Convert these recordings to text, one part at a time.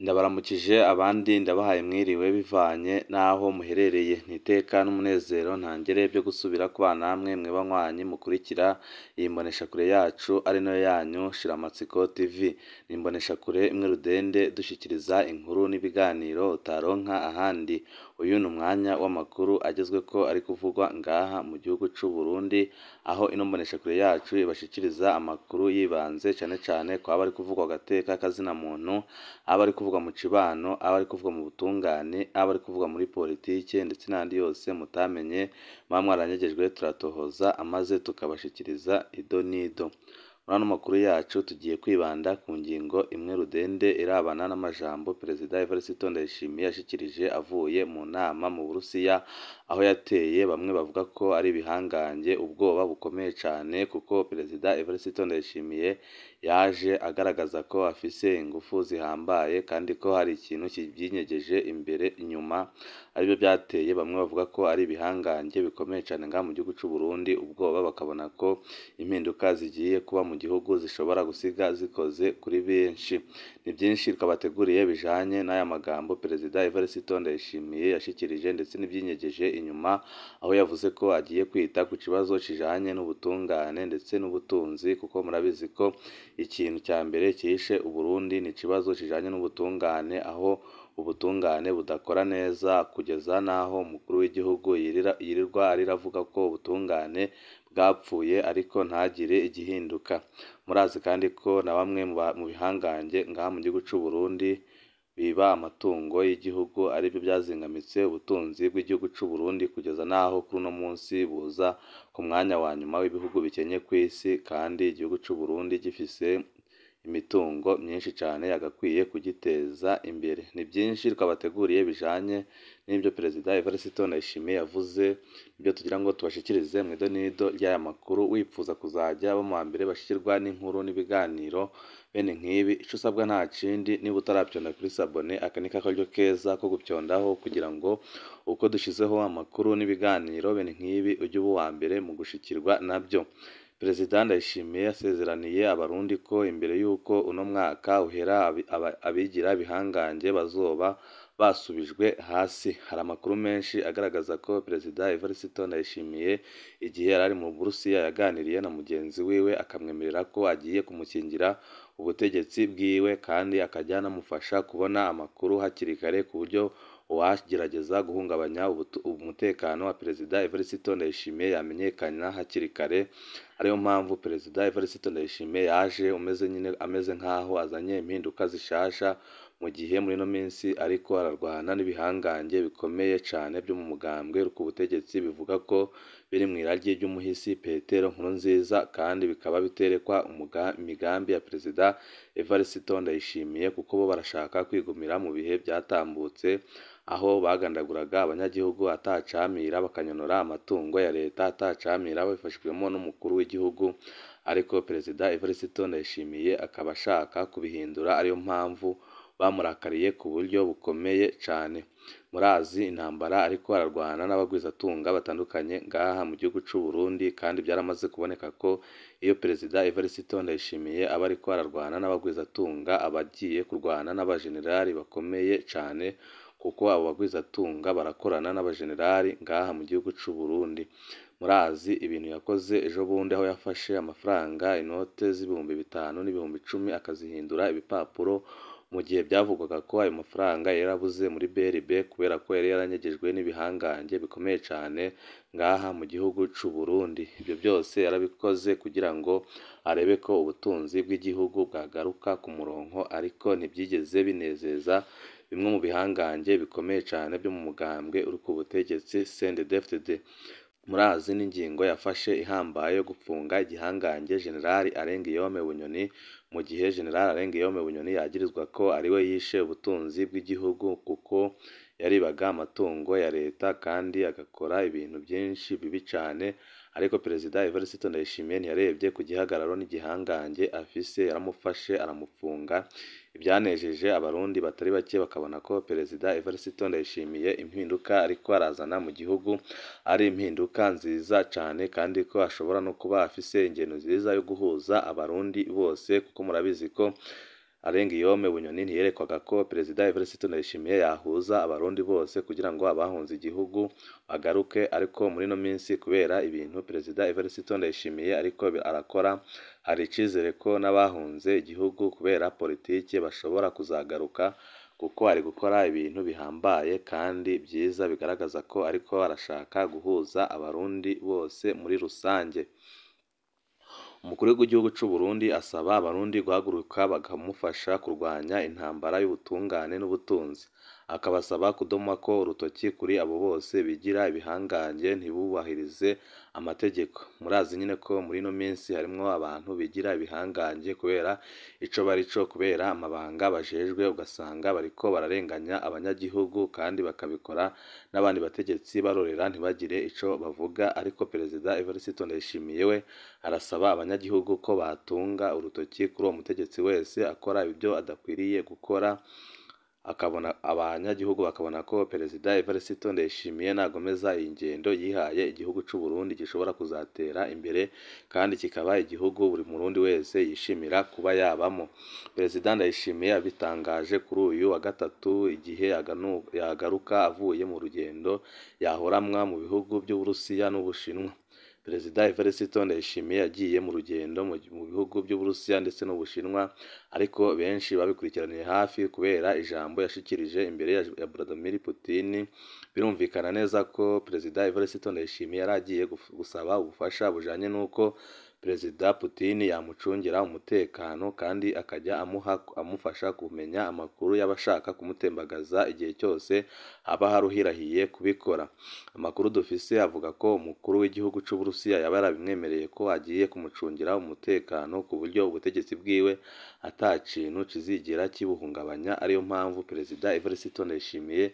Ndabaramukije abandi ndabahaye mwiriwe bivanye n'aho muherereye, n'iteka n'umunezero ntangere byo gusubira kubana namwe mwe banywanyi mukurikira iyi mboneshakure yacu ari nayo yanyu Shiramatsiko TV, ni imboneshakure imwe rudende dushikiriza inkuru n'ibiganiro utaronka ahandi. Uyu ni umwanya w'amakuru agezweko ari kuvugwa ngaha mu gihugu c'u Burundi, aho ino mboneshakure yacu ibashikiriza amakuru yibanze cane cane kwaba ari kuvugwa agateka k'azina muntu, aba ari kuvugwa mu cibano, aba ari kuvugwa mu butungane, aba ari kuvugwa muri politike ndetse n'andi yose mutamenye muba mwaranyegejwe turatohoza amaze tukabashikiriza ido n'ido. Muri ano makuru yacu tugiye kwibanda ku ngingo imwe rudende irabana n'amajambo Perezida Evariste Ndayishimiye yashikirije avuye mu nama mu Burusiya, aho yateye bamwe bavuga ko ari ibihangange ubwoba bukomeye cane, kuko Perezida Evariste Ndayishimiye yaje agaragaza ko afise ingufu zihambaye kandi ko hari ikintu kivyinyegeje imbere inyuma, aribyo byateye bamwe bavuga ko ari ibihangange bikomeye cane ngaha mu gihugu c'u Burundi, ubwoba bakabona ko impinduka zigiye kuba mu gihugu zishobora gusiga zikoze kuri benshi. Ni byinshi twabateguriye bijanye n'aya magambo Perezida Evariste Ndayishimiye yashikirije ndetse n'ivyinyegeje inyuma, aho yavuze ko agiye kwita ku kibazo kijanye n'ubutungane ndetse n'ubutunzi, kuko murabizi ko ikintu cya mbere cyishe Uburundi ni ikibazo kijanye n'ubutungane, aho ubutungane budakora neza kugeza n'aho umukuru w'igihugu yirirwa ariravuga ko ubutungane bwapfuye ariko ntagire igihinduka. Murazi kandi ko na bamwe mu bihangange ngaha mu gihugu c'u Burundi biba amatungo y'igihugu aribyo byazingamitse ubutunzi bw'igihugu c'u Burundi, kugeza n'aho kuri uno munsi buza ku mwanya wa nyuma w'ibihugu bikenye kw'isi, kandi igihugu c'u Burundi gifise imitungo myinshi cane yagakwiye kugiteza imbere. Ni byinshi twabateguriye bijanye n'ibyo Perezida Evariste Ndayishimiye yavuze, ibyo tugira ngo tubashikirize mu ido n'ido ry'aya makuru. Wipfuza kuzajya bo mu wa mbere bashikirwa n'inkuru n'ibiganiro bene nk'ibi, ico usabwa nta kindi, niba utaravyonda kuri sabone, aka ni akaryo keza ko gupyondaho kugira ngo uko dushizeho amakuru n'ibiganiro bene nk'ibi ujye uba uwa mbere mu gushikirwa nabyo. Perezida Ndayishimiye yasezeraniye abarundi ko imbere y'uko uno mwaka uhera abigira bihangange bazoba basubijwe hasi. Hari amakuru menshi agaragaza ko Perezida Evariste Ndayishimiye igihe yari ari mu Burusiya yaganiriye na mugenzi wiwe akamwemerera ko agiye kumukingira ubutegetsi bwiwe, kandi akajya anamufasha kubona amakuru hakiri kare ku buryo uwagerageza guhungabanya umutekano wa Perezida Evariste Ndayishimiye yamenyekana hakiri kare. Ariyo mpamvu Perezida Evariste Ndayishimiye yaje ameze nk'aho azanye impinduka zishasha, mu gihe muri ino minsi ariko ararwana n'ibihangange bikomeye cane byo mu mugambwe ku butegetsi, bivuga ko biri mu iragi ry'umuhisi Petero Nkurunziza, kandi bikaba biterekwa imigambi ya Perezida Evariste Ndayishimiye, kuko bo barashaka kwigumira mu bihe byatambutse, aho bagandaguraga abanyagihugu atacamira, bakanyonora amatungo ya leta atacamira babifashijwemo n'umukuru w'igihugu. Ariko Perezida Evariste Ndayishimiye akaba ashaka kubihindura, ariyo mpamvu bamurakariye ku buryo bukomeye cane. Murazi intambara ariko ararwana n'abagwizatunga batandukanye ngaha mu gihugu c'u Burundi, kandi byaramaze kuboneka ko iyo Perezida Evariste Ndayishimiye aba ariko ararwana n'abagwizatunga aba agiye kurwana n'abajenerali bakomeye cane, kuko abo bagwizatunga barakorana n'abajenerali ngaha mu gihugu c'u Burundi. Murazi ibintu yakoze ejo bundi, aho yafashe amafaranga inote z'ibihumbi 5 n'ibihumbi 10 akazihindura ibipapuro, mu gihe byavugwaga ko ayo mafaranga yarabuze muri BRB kubera ko yari yaranyegejwe n'ibihangange bikomeye cane ngaha mu gihugu c'u Burundi. Ibyo byose yarabikoze kugira ngo arebe ko ubutunzi bw'igihugu bwagaruka ku murongo, ariko ntibyigeze binezeza bimwe mu bihangange bikomeye cane byo mu mugambwe uri ku butegetsi CNDD-FDD. Murazi n'ingingo yafashe ihambaye yo gupfunga igihangange Generali Arengiyome Bunyoni, mu gihe Generali Arengiyome Bunyoni yagirizwa ko ariwe yishe ubutunzi bw'igihugu, kuko yaribaga amatungo ya leta kandi agakora ibintu byinshi bibi cane. Ariko Perezida Evariste Ndayishimiye ntiyarebye ku gihagararo n'igihangange afise, yaramufashe aramufunga. Ibyanejeje abarundi batari bake bakabona ko Perezida Evariste Ndayishimiye impinduka ariko arazana mu gihugu ari impinduka nziza cane, kandi ko ashobora no kuba afise ingendo nziza yo guhuza abarundi bose, kuko murabizi ko Guillaume Bunyoni ntiyerekwaga ko Perezida Evariste Ndayishimiye yahuza abarundi bose kugira ngo abahunze igihugu bagaruke, ariko muri ino minsi kubera ibintu Perezida Evariste Ndayishimiye ariko arakora, hari icizere ko n'abahunze igihugu kubera politiki bashobora kuzagaruka, kuko ari gukora ibintu bihambaye kandi byiza bigaragaza ko ariko arashaka guhuza abarundi bose muri rusange. Umukuru w'igihugu cy'u Burundi asaba abarundi guhaguruka bakamufasha kurwanya intambara y'ubutungane n'ubutunzi, akabasaba kudoma ko urutoki kuri abo bose bigira ibihangange ntibubahirize amategeko. Murazi nyine ko muri ino minsi harimwo abantu bigira ibihangange kubera ico barico, kubera amabanga bajejwe, ugasanga bariko bararenganya abanyagihugu kandi bakabikora n'abandi bategetsi barorera ntibagire ico bavuga, ariko Perezida Evariste Ndayishimiye we arasaba abanyagihugu ko batunga urutoki kuri uwo mutegetsi wese akora ibyo adakwiriye gukora, abanyagihugu bakabona ko Perezida Evariste Ndayishimiye nagomeza iyi ngendo yihaye, igihugu cy'u Burundi gishobora kuzatera imbere kandi kikaba igihugu buri murundi wese yishimira kuba yabamo. Perezida Ndayishimiye abitangaje kuri uyu wa gatatu igihe yagaruka avuye mu rugendo yahoramwa mu bihugu by'Uburusiya n'Ubushinwa. Perezida Evariste Ndayishimiye yagiye mu rugendo mu bihugu by'Uburusiya ndetse n'Ubushinwa, ariko benshi babikurikiraniye hafi kubera ijambo yashikirije imbere ya Vladimir Putin. Birumvikana neza ko Perezida Evariste Ndayishimiye yari agiye gusaba ubufasha bujanye n'uko Perezida Putin yamucungira umutekano kandi akajya amufasha kumenya amakuru y'abashaka kumutembagaza igihe cyose haba haruhirahiye kubikora. Amakuru dufise avuga ko umukuru w'igihugu cy'Uburusiya yaba yarabimwemereye ko agiye kumucungira umutekano ku buryo ubutegetsi bwiwe ata kintu kizigera kibuhungabanya. Ariyo mpamvu Perezida Evariste Ndayishimiye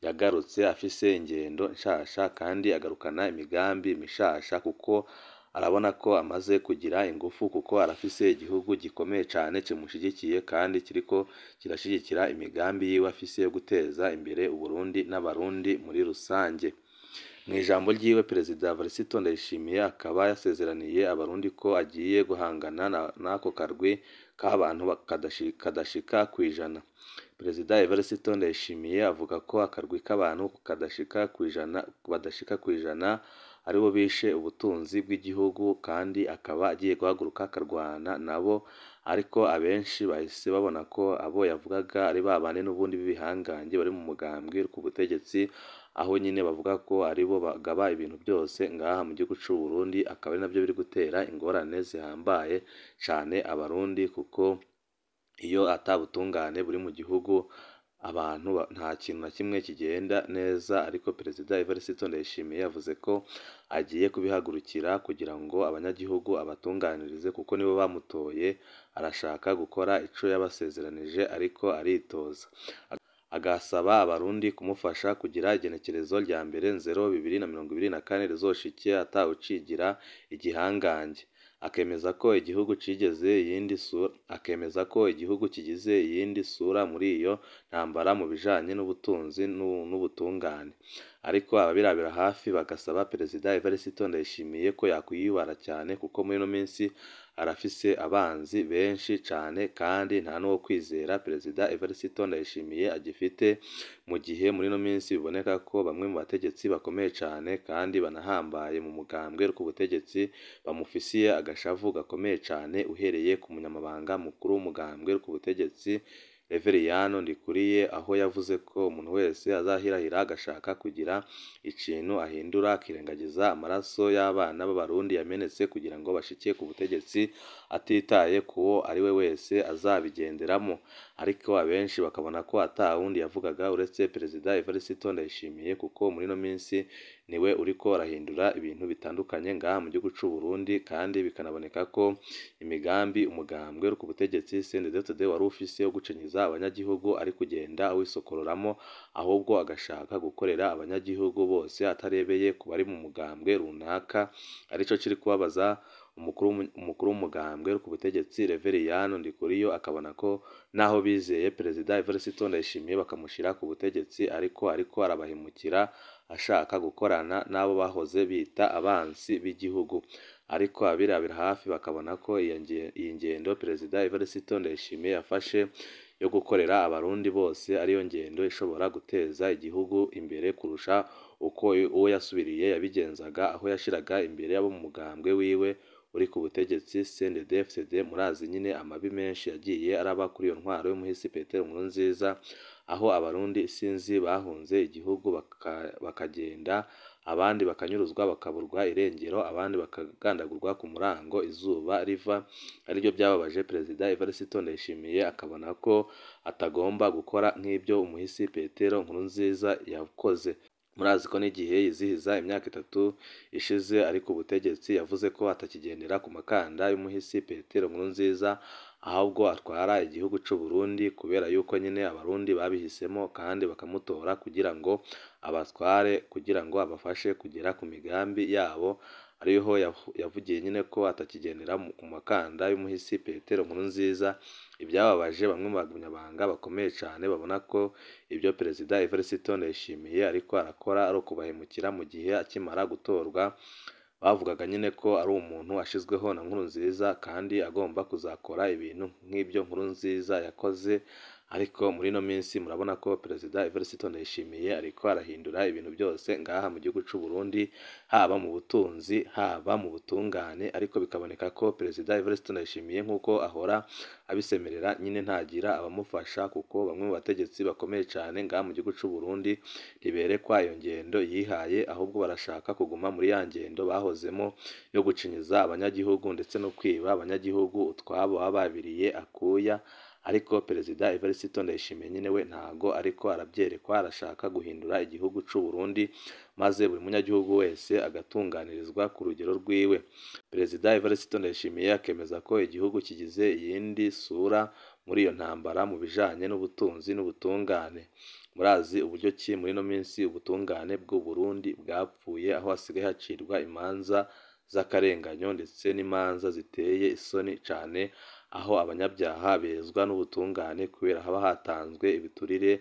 yagarutse afise ingendo nshasha kandi agarukana imigambi mishasha, kuko arabona ko amaze kugira ingufu, kuko arafise igihugu gikomeye cyane kimushigikiye kandi kiriko kirashigikira imigambi yiwe afise yo guteza imbere Uburundi n'abarundi muri rusange. Mu ijambo ryiwe Perezida Evariste Ndayishimiye akaba yasezeraniye abarundi ko agiye guhangana n'ako karwi k'abantu kadashika kwijana. Perezida Evariste Ndayishimiye avuga ko akarwi k'abantu badashika kwijana aribo bishe ubutunzi bw'igihugu, kandi akaba agiye guhaguruka akarwana nabo, ariko abenshi bahise babona ko abo yavugaga ari babane n'ubundi b'ibihangange bari mu mugambwe ku butegetsi, aho nyine bavuga ko aribo bagaba ibintu byose ngaha mu gihugu cy'u Burundi, akaba ari nabyo biri gutera ingorane zihambaye cyane abarundi, kuko iyo atabutungane buri mu gihugu abantu nta kintu na kimwe kigenda neza. Ariko Perezida Evariste Ndayishimiye yavuze ko agiye kubihagurukira kugira ngo abanyagihugu abatunganirize, kuko nibo bamutoye. Arashaka gukora ico yabasezeranije ariko aritoza, agasaba abarundi kumufasha kugira igenekerezo rya mbere 2024 rizoshike atawucigira igihangange, akemeza ko igihugu kigize iyindi sura muri iyo ntambara mu bijanye n'ubutunzi n'ubutungane. Ariko ababirabira hafi bagasaba Perezida Evariste Ndayishimiye ko yakwiyubara cyane, kuko muri ino minsi arafise abanzi benshi cyane kandi nta n'uwo kwizera Perezida Evariste Ndayishimiye agifite, mu gihe muri ino minsi biboneka ko bamwe mu bategetsi bakomeye cyane kandi banahambaye mu mugambwe ku butegetsi bamufisiye agashavu gakomeye cyane, uhereye ku munyamabanga mukuru w'umugambwe ku butegetsi Reveriyano Ndikuriye, aho yavuze ko umuntu wese azahirahira agashaka kugira ikintu ahindura akirengagiza amaraso y'abana b'abarundi yamenetse kugira ngo bashike ku butegetsi, atitaye kuwo ari we wese azabigenderamo. Ariko abenshi bakabona ko atawundi yavugaga uretse Perezida Evariste Ndayishimiye, kuko muri ino minsi niwe uriko arahindura ibintu bitandukanye ngaha mu gihugu cy'u Burundi, kandi bikanaboneka ko imigambi umugambwe ku butegetsi CNDD-FDD wari ufise yo gucenyiza abanyagihugu ari kugenda awisokororamo, ahubwo agashaka gukorera abanyagihugu bose atarebeye ku bari mu mugambwe runaka. Arico kiri kubabaza umukuru w'umugambwe uri ku butegetsi Reveriyani Ndikuriyo akabona ko naho bizeye Perezida Evariste Ndayishimiye bakamushyira ku butegetsi ariko arabahemukira ashaka gukorana n'abo bahoze bita abansi b'igihugu. Ariko abirabira hafi bakabona ko iyi ngendo Perezida Evariste Ndayishimiye yafashe yo gukorera abarundi bose ariyo ngendo ishobora guteza igihugu imbere kurusha uko uwo yasubiriye yabigenzaga, aho yashiraga imbere abo mu mugambwe wiwe uri ku butegetsi CNDD-FDD. Murazi nyine amabi menshi yagiye araba kuri iyo ntwaro y'umuhisi Petero Nkurunziza, aho abarundi isinzi bahunze igihugu bakagenda, abandi bakanyuruzwa bakaburwa irengero, abandi bakagandagurwa ku murango izuba riva. Aribyo byababaje Perezida Evariste Ndayishimiye akabona ko atagomba gukora nk'ibyo umuhisi Petero Nkurunziza yakoze. Murazi ko n'igihe yizihiza imyaka 3 ishize ari ku butegetsi yavuze ko atakigendera ku makanda y'umuhisi Petero Nkurunziza, ahubwo atwara igihugu cy'u Burundi kubera yuko nyine abarundi babihisemo kandi bakamutora kugira ngo abatware, kugira ngo abafashe kugera ku migambi yabo. Ariho yavugiye nyine ko atakigendera ku makanda y'umuhisi Petero Nkurunziza. Ibyababaje bamwe mu banyamabanga bakomeye cyane babona ko ibyo Perezida Evariste Ndayishimiye ariko arakora ari ukubahemukira mu gihe akimara gutorwa. Bavugaga nyine ko ari umuntu ashizweho na Nkurunziza kandi agomba kuzakora ibintu nk'ibyo Nkurunziza yakoze. Ariko muri ino minsi murabona ko Perezida Evariste Ndayishimiye ariko arahindura ibintu byose ngaha mu gihugu cy'u Burundi, haba mu butunzi haba mu butungane. Ariko bikaboneka ko Perezida Evariste Ndayishimiye nk'uko ahora abisemerera nyine ntagira abamufasha, kuko bamwe mu bategetsi bakomeye cyane ngaha mu gihugu cy'u Burundi ntiberekwa iyo ngendo yihaye, ahubwo barashaka kuguma muri ya ngendo bahozemo yo gucinyiza abanyagihugu ndetse no kwiba abanyagihugu utwabo baba babiriye akuya. Ariko Perezida Evariste Ndayishimiye nyine we ntago ariko arabyerekwa, arashaka guhindura igihugu cy'u Burundi maze buri munyagihugu wese agatunganirizwa ku rugero rwiwe. Perezida Evariste Ndayishimiye akemeza ko igihugu kigize iyindi sura muri iyo ntambara mu bijanye n'ubutunzi n'ubutungane. Murazi uburyo ki muri ino minsi ubutungane bw'u Burundi bwapfuye, aho hasigaye hacirwa imanza z'akarenganyo ndetse n'imanza ziteye isoni cyane, aho abanyabyaha bezwa n'ubutungane kubera haba hatanzwe ibiturire,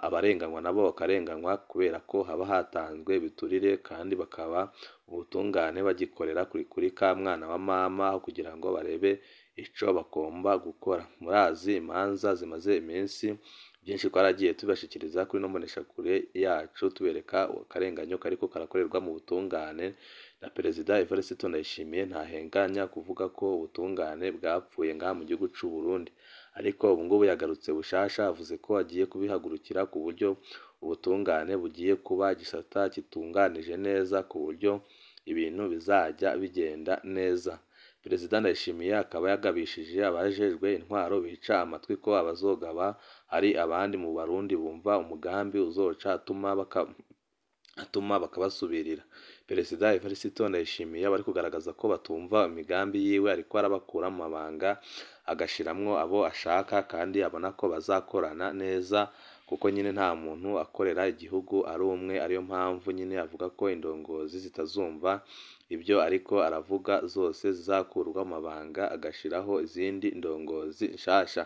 abarenganywa nabo bakarenganywa kubera ko haba hatanzwe ibiturire, kandi bakaba ubutungane bagikorera kuri ka mwana wa mama aho kugira ngo barebe ico bagomba gukora. Murazi imanza zimaze iminsi byinshi twaragiye tubashikiriza kuri no mboneshakure yacu tubereka akarenganyo kariko karakorerwa mu butungane, na Perezida Evariste Ndayishimiye ntahenganya kuvuga ko ubutungane bwapfuye ngaha mu gihugu cy'u Burundi. Ariko ubu ngubu yagarutse bushasha avuze ko agiye kubihagurukira ku buryo ubutungane bugiye kuba gisata kitunganije neza, ku buryo ibintu bizajya bigenda neza. Perezida Ndayishimiye akaba yagabishije abajejwe intwaro bica amatwi ko abazogaba hari abandi mu Barundi bumva umugambi uzoca atuma bakabasubirira. Perezida Evariste Ndayishimiye bari kugaragaza ko batumva imigambi yiwe, ariko arabakura mu mabanga agashiramwo abo ashaka kandi abona ko bazakorana neza, kuko nyine nta muntu akorera igihugu ari umwe. Ariyo mpamvu nyine avuga ko indongozi zitazumva ibyo ariko aravuga zose zizakurwa mu mabanga agashiraho izindi ndongozi nshasha.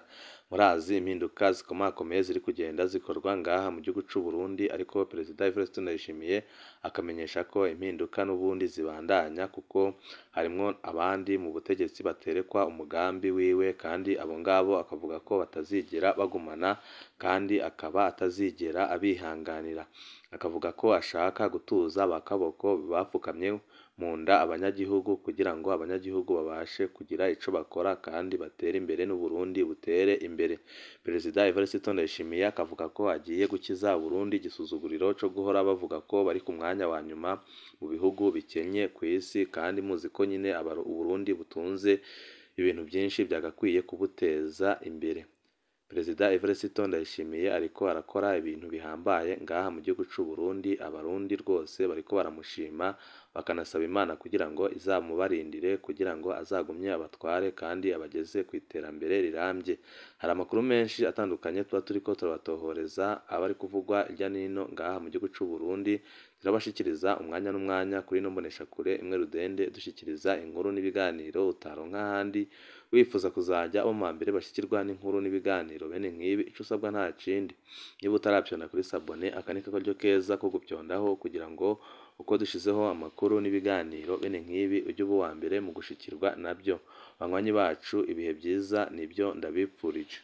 Murazi impinduka zikomakomeye ziri kugenda zikorwa ngaha mu gihugu cy'u Burundi, ariko Perezida Evariste Ndayishimiye akamenyesha ko impinduka n'ubundi zibandanya, kuko harimwo abandi mu butegetsi baterekwa umugambi wiwe, kandi abo ngabo akavuga ko batazigera bagumana, kandi akaba atazigera abihanganira. Akavuga ko ashaka gutuza abakaboko bapfukamye mu nda abanyagihugu, kugira ngo abanyagihugu babashe kugira ico bakora kandi batere imbere n'Uburundi butere imbere. Perezida Evariste Ndayishimiye akavuga ko agiye gukiza Burundi igisuzuguriro co guhora bavuga ko bari ku mwanya wa nyuma mu bihugu bikenye ku isi, kandi muzi ko nyine Uburundi butunze ibintu byinshi byagakwiye kubuteza imbere. Perezida Evariste Ndayishimiye ariko arakora ibintu bihambaye ngaha mu gihugu cy'u Burundi. Abarundi rwose bariko baramushima bakanasaba Imana kugira ngo izamubarindire kugira ngo azagumye abatware kandi abageze ku iterambere rirambye. Hari amakuru menshi atandukanye tuba turiko turabatohoreza aba ari kuvugwa hirya no hino ngaha mu gihugu c'u Burundi, turabashikiriza umwanya n'umwanya kuri ino mboneshakure imwe rudende dushikiriza inkuru n'ibiganiro utaronka ahandi. Wifuza kuzaja abo mu mbere bashikirwa n'inkuru n'ibiganiro bene nk'ibi, ico usabwa nta kindi, niba utaravyonda kuri sabone aka ni karyo keza ko gupyondaho kugira ngo uko dushizeho amakuru n'ibiganiro bene nk'ibi ujye uba uwa mbere mu gushikirwa nabyo. Banywanyi bacu ibihe byiza nibyo ndabipfurije.